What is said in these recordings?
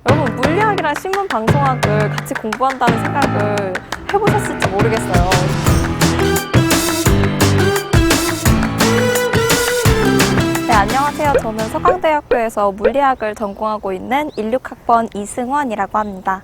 여러분, 물리학이랑 신문방송학을 같이 공부한다는 생각을 해보셨을지 모르겠어요. 네, 안녕하세요. 저는 서강대학교에서 물리학을 전공하고 있는 16학번 이승원이라고 합니다.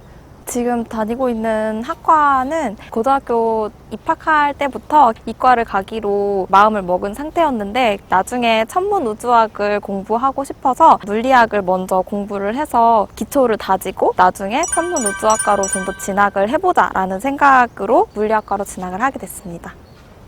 지금 다니고 있는 학과는 고등학교 입학할 때부터 이과를 가기로 마음을 먹은 상태였는데 나중에 천문우주학을 공부하고 싶어서 물리학을 먼저 공부를 해서 기초를 다지고 나중에 천문우주학과로 좀 더 진학을 해보자 라는 생각으로 물리학과로 진학을 하게 됐습니다.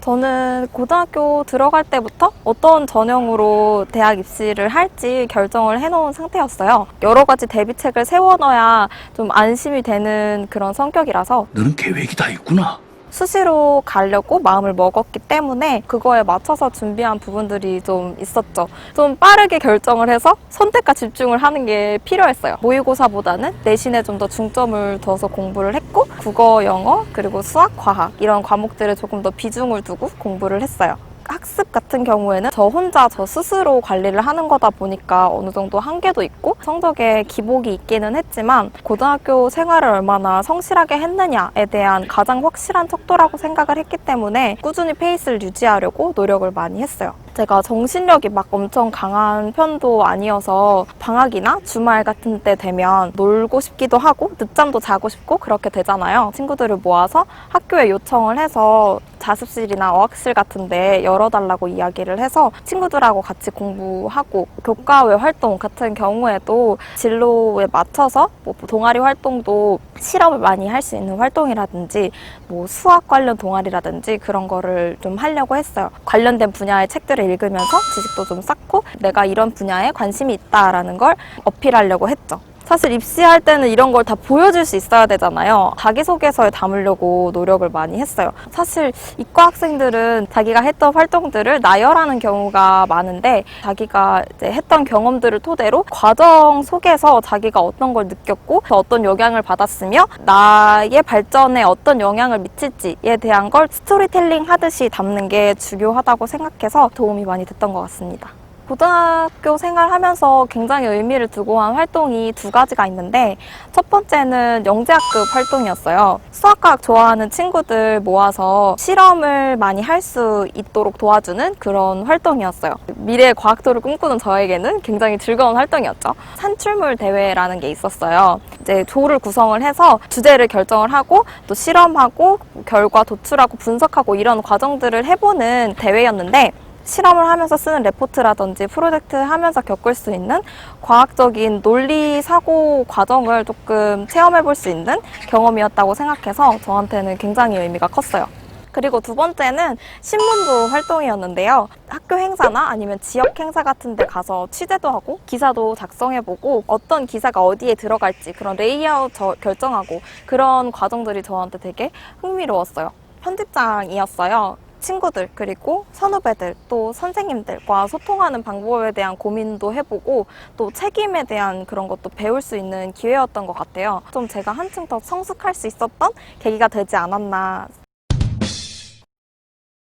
저는 고등학교 들어갈 때부터 어떤 전형으로 대학 입시를 할지 결정을 해놓은 상태였어요. 여러 가지 대비책을 세워놔야 좀 안심이 되는 그런 성격이라서 너는 계획이 다 있구나. 수시로 가려고 마음을 먹었기 때문에 그거에 맞춰서 준비한 부분들이 좀 있었죠. 좀 빠르게 결정을 해서 선택과 집중을 하는 게 필요했어요. 모의고사보다는 내신에 좀 더 중점을 둬서 공부를 했고 국어, 영어, 그리고 수학, 과학 이런 과목들에 조금 더 비중을 두고 공부를 했어요. 학습 같은 경우에는 저 스스로 관리를 하는 거다 보니까 어느 정도 한계도 있고 성적에 기복이 있기는 했지만 고등학교 생활을 얼마나 성실하게 했느냐에 대한 가장 확실한 척도라고 생각을 했기 때문에 꾸준히 페이스를 유지하려고 노력을 많이 했어요. 제가 정신력이 막 엄청 강한 편도 아니어서 방학이나 주말 같은 때 되면 놀고 싶기도 하고 늦잠도 자고 싶고 그렇게 되잖아요. 친구들을 모아서 학교에 요청을 해서 자습실이나 어학실 같은 데 열어달라고 이야기를 해서 친구들하고 같이 공부하고 교과외 활동 같은 경우에도 진로에 맞춰서 뭐 동아리 활동도 실험을 많이 할 수 있는 활동이라든지 뭐 수학 관련 동아리라든지 그런 거를 좀 하려고 했어요. 관련된 분야의 책들을 읽으면서 지식도 좀 쌓고 내가 이런 분야에 관심이 있다라는 걸 어필하려고 했죠. 사실 입시할 때는 이런 걸 다 보여줄 수 있어야 되잖아요. 자기소개서에 담으려고 노력을 많이 했어요. 사실 이과 학생들은 자기가 했던 활동들을 나열하는 경우가 많은데 자기가 이제 했던 경험들을 토대로 과정 속에서 자기가 어떤 걸 느꼈고 어떤 영향을 받았으며 나의 발전에 어떤 영향을 미칠지에 대한 걸 스토리텔링 하듯이 담는 게 중요하다고 생각해서 도움이 많이 됐던 것 같습니다. 고등학교 생활하면서 굉장히 의미를 두고 한 활동이 두 가지가 있는데 첫 번째는 영재학급 활동이었어요. 수학과학 좋아하는 친구들 모아서 실험을 많이 할 수 있도록 도와주는 그런 활동이었어요. 미래의 과학도를 꿈꾸는 저에게는 굉장히 즐거운 활동이었죠. 산출물 대회라는 게 있었어요. 이제 조를 구성을 해서 주제를 결정을 하고 또 실험하고 결과 도출하고 분석하고 이런 과정들을 해보는 대회였는데 실험을 하면서 쓰는 레포트라든지 프로젝트 하면서 겪을 수 있는 과학적인 논리 사고 과정을 조금 체험해 볼 수 있는 경험이었다고 생각해서 저한테는 굉장히 의미가 컸어요. 그리고 두 번째는 신문부 활동이었는데요. 학교 행사나 아니면 지역 행사 같은 데 가서 취재도 하고 기사도 작성해보고 어떤 기사가 어디에 들어갈지 그런 레이아웃 결정하고 그런 과정들이 저한테 되게 흥미로웠어요. 편집장이었어요. 친구들 그리고 선후배들 또 선생님들과 소통하는 방법에 대한 고민도 해보고 또 책임에 대한 그런 것도 배울 수 있는 기회였던 것 같아요. 좀 제가 한층 더 성숙할 수 있었던 계기가 되지 않았나.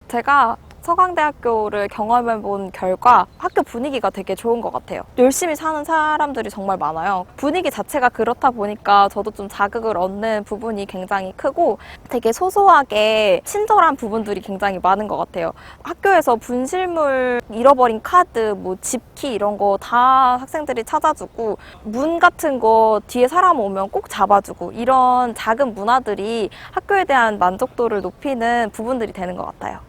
제가 서강대학교를 경험해본 결과 학교 분위기가 되게 좋은 것 같아요. 열심히 사는 사람들이 정말 많아요. 분위기 자체가 그렇다 보니까 저도 좀 자극을 얻는 부분이 굉장히 크고 되게 소소하게 친절한 부분들이 굉장히 많은 것 같아요. 학교에서 분실물, 잃어버린 카드, 뭐 집키 이런 거 다 학생들이 찾아주고 문 같은 거 뒤에 사람 오면 꼭 잡아주고 이런 작은 문화들이 학교에 대한 만족도를 높이는 부분들이 되는 것 같아요.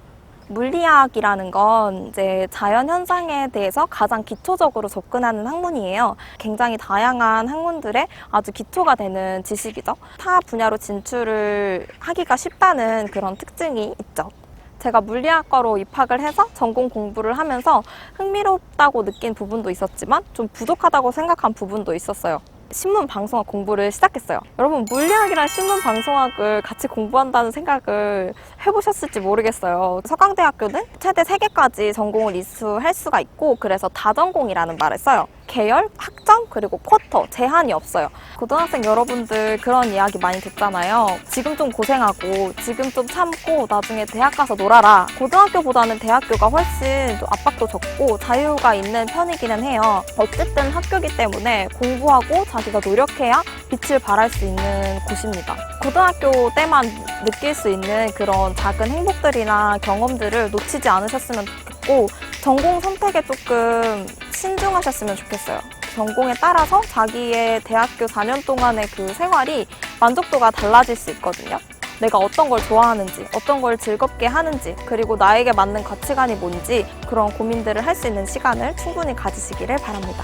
물리학이라는 건 이제 자연 현상에 대해서 가장 기초적으로 접근하는 학문이에요. 굉장히 다양한 학문들의 아주 기초가 되는 지식이죠. 타 분야로 진출을 하기가 쉽다는 그런 특징이 있죠. 제가 물리학과로 입학을 해서 전공 공부를 하면서 흥미롭다고 느낀 부분도 있었지만 좀 부족하다고 생각한 부분도 있었어요. 신문방송학 공부를 시작했어요. 여러분, 물리학이랑 신문방송학을 같이 공부한다는 생각을 해보셨을지 모르겠어요. 서강대학교는 최대 3개까지 전공을 이수할 수가 있고 그래서 다전공이라는 말을 써요. 계열, 학점, 그리고 쿼터 제한이 없어요. 고등학생 여러분들 그런 이야기 많이 듣잖아요. 지금 좀 고생하고 지금 좀 참고 나중에 대학 가서 놀아라. 고등학교보다는 대학교가 훨씬 좀 압박도 적고 자유가 있는 편이기는 해요. 어쨌든 학교이기 때문에 공부하고 자기가 노력해야 빛을 발할 수 있는 곳입니다. 고등학교 때만 느낄 수 있는 그런 작은 행복들이나 경험들을 놓치지 않으셨으면 좋겠고 전공 선택에 조금 신중하셨으면 좋겠어요. 전공에 따라서 자기의 대학교 4년 동안의 그 생활이 만족도가 달라질 수 있거든요. 내가 어떤 걸 좋아하는지, 어떤 걸 즐겁게 하는지, 그리고 나에게 맞는 가치관이 뭔지 그런 고민들을 할 수 있는 시간을 충분히 가지시기를 바랍니다.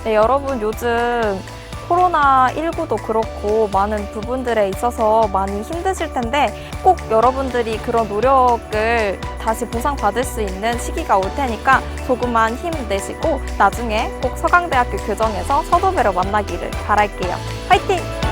네, 여러분 요즘 코로나19도 그렇고 많은 부분들에 있어서 많이 힘드실 텐데 꼭 여러분들이 그런 노력을 다시 보상받을 수 있는 시기가 올 테니까 조금만 힘내시고 나중에 꼭 서강대학교 교정에서 서도배로 만나기를 바랄게요. 화이팅!